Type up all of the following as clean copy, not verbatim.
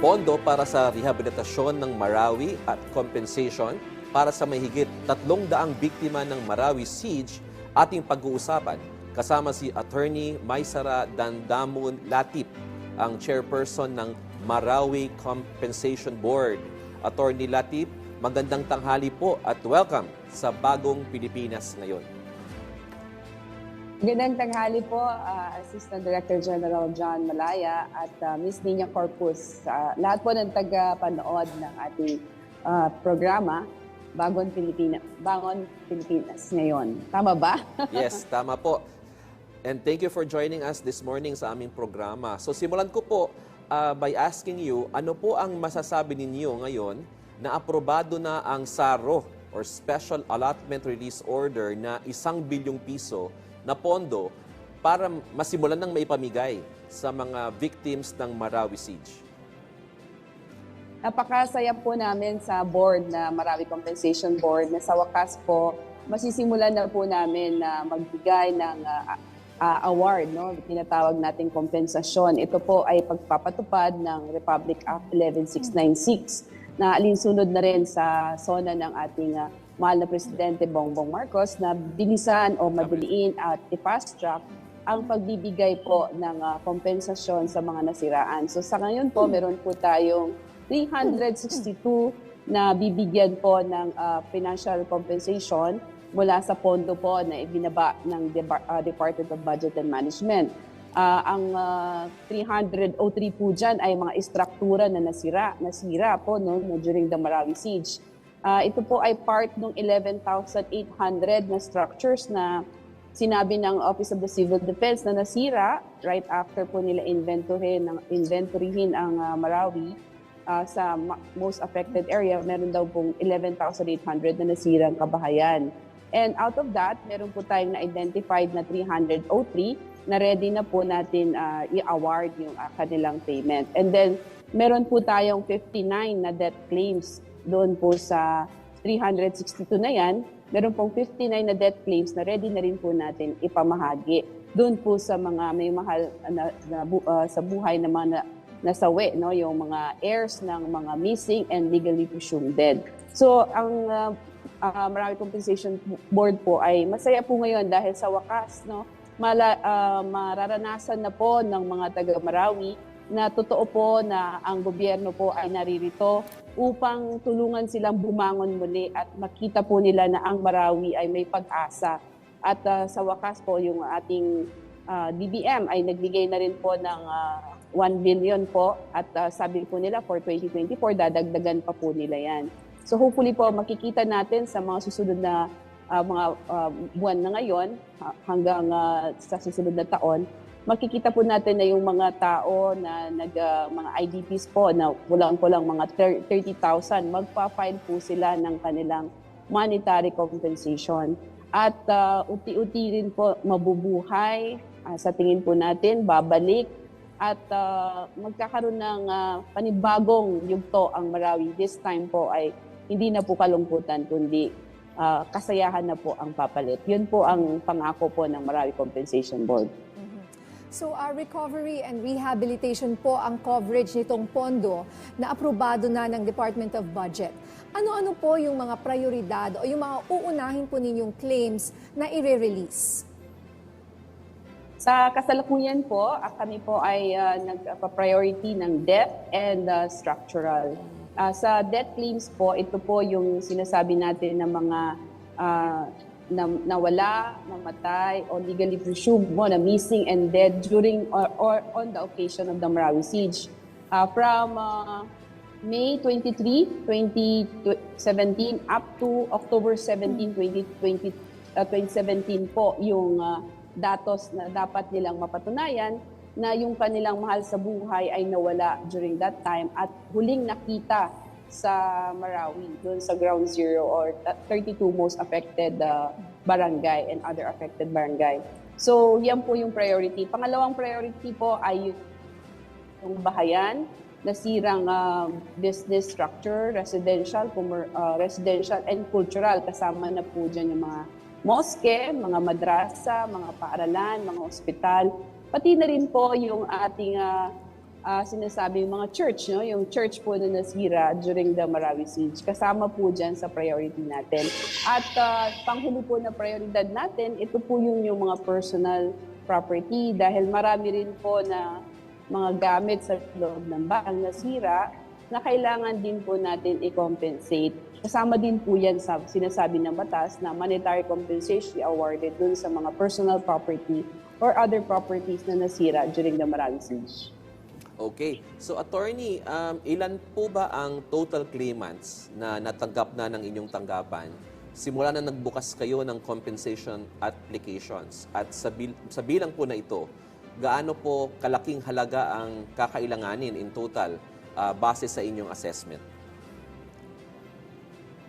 pondo para sa rehabilitasyon ng Marawi at compensation para sa mahigit 300 biktima ng Marawi siege ating pag-uusapan. Kasama si Attorney Maysara Dandamun Latip, ang chairperson ng Marawi Compensation Board. Attorney Latip, magandang tanghali po at welcome sa Bagong Pilipinas Ngayon. Magandang tanghali po, Assistant Director General John Malaya at Ms. Nina Corpus. Lahat po ng taga-panood ng ating programa, Bagong Pilipinas Ngayon. Tama ba? Yes, tama po. And thank you for joining us this morning sa aming programa. So simulan ko po by asking you, ano po ang masasabi ninyo ngayon na aprobado na ang SARO or Special Allotment Release Order na 1 bilyong piso na pondo para masimulan ng maipamigay sa mga victims ng Marawi Siege? Napakasaya po namin sa board na Marawi Compensation Board na sa wakas po masisimulan na po namin na magbigay ng award, no? Tinatawag nating kompensasyon. Ito po ay pagpapatupad ng Republic Act 11696 na alinsunod na rin sa sona ng ating mahal na Presidente Bongbong Marcos na bilisan o madaliin at i-fast track ang pagbibigay po ng kompensasyon sa mga nasiraan. So sa ngayon po, meron po tayong 362 na bibigyan po ng financial compensation mula sa pondo po na ibinaba ng Department of Budget and Management. Ang 303 po dyan ay mga istruktura na nasira po no, during the Marawi Siege. Ito po ay part ng 11,800 na structures na sinabi ng Office of the Civil Defense na nasira right after po nila inventoryhin ang Marawi sa most affected area. Meron daw pong 11,800 na nasirang kabahayan. And out of that, meron po tayong na-identified na 303 na ready na po natin i-award yung kanilang payment. And then, meron po tayong 59 na death claims doon po sa 362 na yan. Meron pong 59 na death claims na ready na rin po natin ipamahagi doon po sa mga may mahal sa buhay na mga nasawi, no? Yung mga heirs ng mga missing and legally presumed dead. So, ang Marawi Compensation Board po ay masaya po ngayon dahil sa wakas, no? Mararanasan na po ng mga taga-Marawi na totoo po na ang gobyerno po ay naririto upang tulungan silang bumangon muli at makita po nila na ang Marawi ay may pag-asa. At sa wakas po yung ating DBM ay nagbigay na rin po ng 1 billion po at sabi po nila for 2024 dadagdagan pa po nila yan. So hopefully po makikita natin sa mga susunod na mga buwan na ngayon hanggang sa susunod na taon, makikita po natin na yung mga tao na mga IDPs po na kulang-kulang mga 30,000, magpa-file po sila ng kanilang monetary compensation. At unti-unti rin po mabubuhay, sa tingin po natin, babalik at magkakaroon ng panibagong yugto ang Marawi. This time po ay hindi na po kalungkutan, kundi kasayahan na po ang papalit. Yun po ang pangako po ng Marawi Compensation Board. So, recovery and rehabilitation po ang coverage nitong pondo na aprobado na ng Department of Budget. Ano-ano po yung mga prioridad o yung mga uunahin po ninyong claims na i-release? Sa kasalukuyan po, kami po ay nagpa-priority ng death and structural. Sa death claims po, ito po yung sinasabi natin ng mga nawala, namatay, o legally presumed mo na missing and dead during or on the occasion of the Marawi Siege. From May 23, 2017 up to October 17, 2017 po yung datos na dapat nilang mapatunayan na yung kanilang mahal sa buhay ay nawala during that time at huling nakita sa Marawi, doon sa Ground Zero or 32 most affected barangay and other affected barangay. So, yan po yung priority. Pangalawang priority po ay yung bahayan, nasirang business structure, residential and cultural. Kasama na po dyan yung mga moske, mga madrasa, mga paaralan, mga ospital. Pati na rin po yung ating sinasabi yung mga church, no? Yung church po na nasira during the Marawi siege. Kasama po dyan sa priority natin. At panghuli po na prioridad natin, ito po yung mga personal property dahil marami rin po na mga gamit sa loob ng bahay nasira na kailangan din po natin i-compensate. Kasama din po yan sa sinasabi ng batas na monetary compensation awarded dun sa mga personal property or other properties na nasira during the Marawi siege. Okay. So, Attorney, ilan po ba ang total claimants na natanggap na ng inyong tanggapan simula na nagbukas kayo ng compensation applications? At sa bilang po na ito, gaano po kalaking halaga ang kakailanganin in total base sa inyong assessment?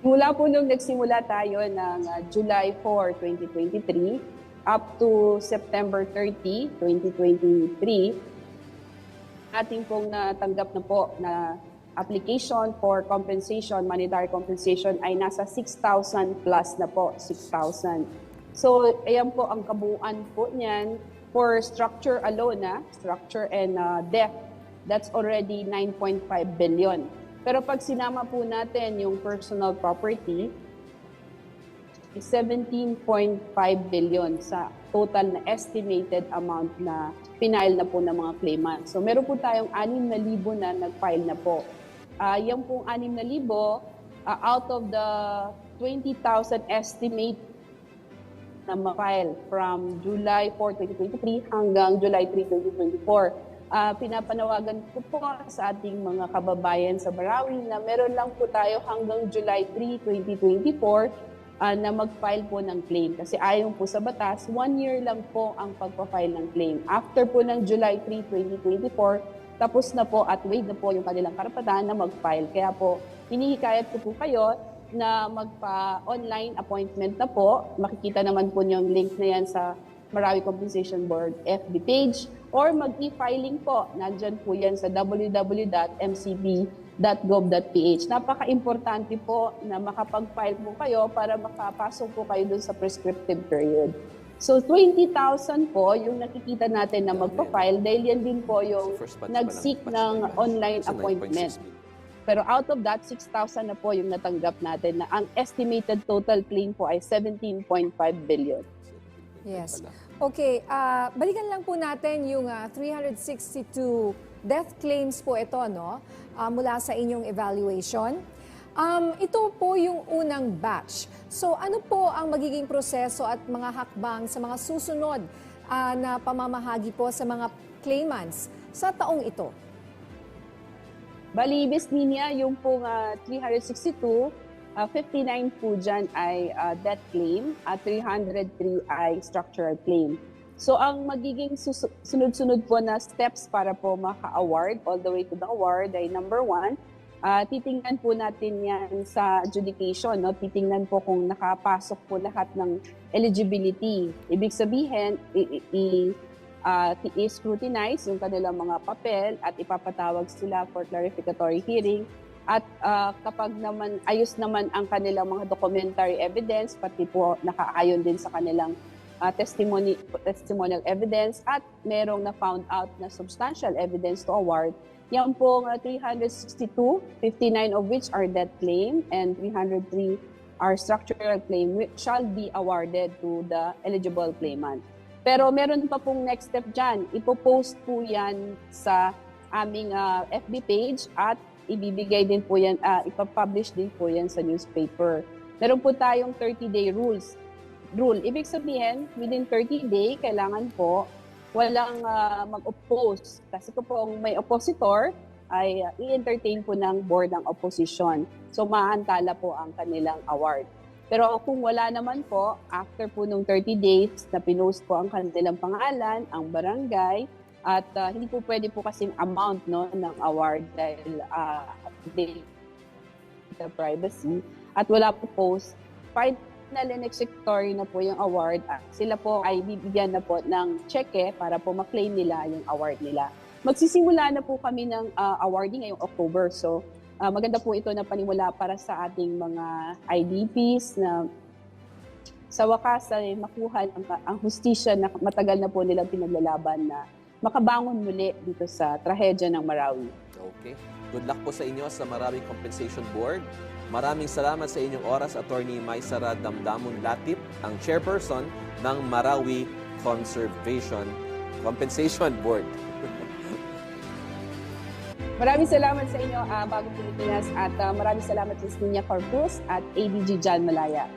Mula po nung nagsimula tayo ng July 4, 2023 up to September 30, 2023, ating pong natanggap na po na application for compensation, monetary compensation ay nasa 6,000 plus na po, 6,000. So, ayan po ang kabuuan po niyan for structure alone, structure and death. That's already 9.5 billion. Pero pag sinama po natin yung personal property, 17.5 billion sa total na estimated amount na pinail na po ng mga claimant. So meron po tayong 6,000 na nag-file na po. Yan pong 6,000, out of the 20,000 estimate na ma-file from July 4, 2023 hanggang July 3, 2024. Pinapanawagan ko po sa ating mga kababayan sa Marawi na meron lang po tayo hanggang July 3, 2024 na mag-file po ng claim. Kasi ayon po sa batas, 1 year lang po ang pagpa-file ng claim. After po ng July 3, 2024, tapos na po at waive na po yung kanilang karapatan na mag-file. Kaya po, hinihikayat ko po kayo na magpa-online appointment na po. Makikita naman po yung link na yan sa Marawi Compensation Board FB page or mag-e-filing po. Nandyan po yan sa www.mcb.gov.ph. Napaka-importante po na makapag-file po kayo para makapasok po kayo dun sa prescriptive period. So 20,000 po yung nakikita natin na magpa-file dahil yan din po yung nag-seek ng online appointment. Pero out of that, 6,000 na po yung natanggap natin na ang estimated total claim po ay 17.5 billion. Yes. Okay, balikan lang po natin yung 362 death claims po ito, no? Mula sa inyong evaluation. Ito po yung unang batch. So ano po ang magiging proseso at mga hakbang sa mga susunod na pamamahagi po sa mga claimants sa taong ito? Bali, Miss Ninia, yung pong 362, 59 po dyan ay death claim at 303 ay structural claim. So ang magiging sunod-sunod po na steps para po maka-award, all the way to the award ay number 1, titingnan po natin yan sa adjudication. No? Titingnan po kung nakapasok po lahat ng eligibility. Ibig sabihin, i-scrutinize yung kanilang mga papel at ipapatawag sila for clarificatory hearing. At kapag naman ayos naman ang kanilang mga documentary evidence, pati po nakaayon din sa kanilang testimonial evidence at merong na found out na substantial evidence to award, yan pong 362, 59 of which are death claim and 303 are structural claim which shall be awarded to the eligible claimant. Pero meron pa pong next step dyan. Ipopost po yan sa aming FB page at ibibigay din po yan, ipapublish din po yan sa newspaper. Meron po tayong 30-day rule. Ibig sabihin, within 30 day, kailangan po walang mag-oppose. Kasi kung may oppositor, ay i-entertain po ng board ng opposition. So maantala po ang kanilang award. Pero kung wala naman po, after po nung 30 days na pinost po ang kanilang pangalan, ang barangay, at hindi po pwede po kasing amount ng award dahil the privacy. At wala po post, final and executory na po yung award. Sila po ay bibigyan na po ng cheque para po ma-claim nila yung award nila. Magsisimula na po kami ng awarding ngayong October. So maganda po ito na panimula para sa ating mga IDPs na sa wakas ay makuha ang hustisya na matagal na po nilang pinaglalaban na makabangon muli dito sa trahedya ng Marawi. Okay. Good luck po sa inyo sa Marawi Compensation Board. Maraming salamat sa inyong oras, Attorney Maysara Damdamun Latip, ang chairperson ng Marawi Compensation Board. Maraming salamat sa inyo, Bagong Pilipinas, at maraming salamat Ms. Nina Corpus at ADG Jan Malaya.